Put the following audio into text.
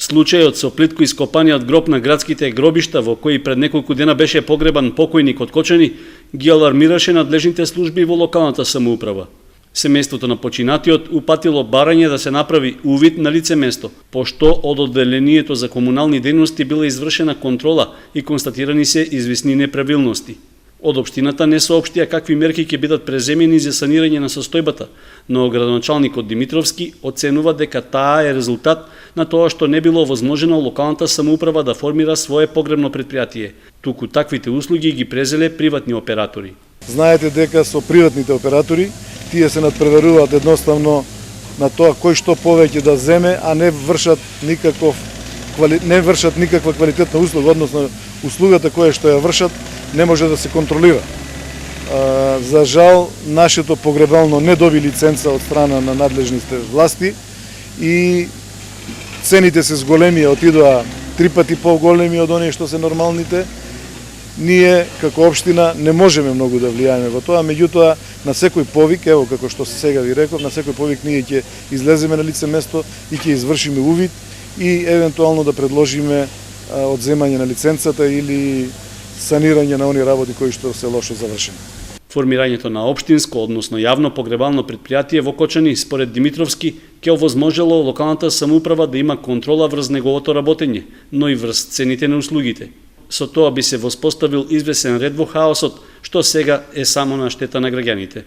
Случајот со плитко ископаниот гроб на градските гробишта, во кои пред неколку дена беше погребан покојник од Кочани, ги алармираше надлежните служби во локалната самоуправа. Семејството на починатиот упатило барање да се направи увид на лице место, пошто од одделението за комунални дејности била извршена контрола и констатирани се известни неправилности. Од општината не соопштија какви мерки ќе бидат преземени за санирање на состојбата, но градоначалникот Димитровски оценува дека таа е резултат на тоа што не било возможено локалната самоуправа да формира свое погребно предпријатие, туку таквите услуги ги презеле приватни оператори. Знаете дека со приватните оператори тие се надпреваруваат едноставно на тоа кој што повеќе да земе, а не вршат никаква квалитетна услуга, односно услугата која што ја вршат не може да се контролира. За жал, нашето погребално не доби лиценца од страна на надлежните власти и цените се зголемија, отидоа 3 пати поголеми од оние што се нормалните. Ние, како општина, не можеме многу да влијаеме во тоа, меѓутоа, на секој повик, ево како што сега ви реков, на секој повик ние ќе излеземе на лице место и ќе извршиме увид и евентуално да предложиме одземање на лиценцата или санирање на оние работи кои што се лошо завршени. Формирањето на општинско, односно јавно погребално предпријатие во Кочани, според Димитровски, ќе овозможело локалната самоуправа да има контрола врз неговото работење, но и врз цените на услугите. Со тоа би се воспоставил извесен ред во хаосот, што сега е само на штета на граѓаните.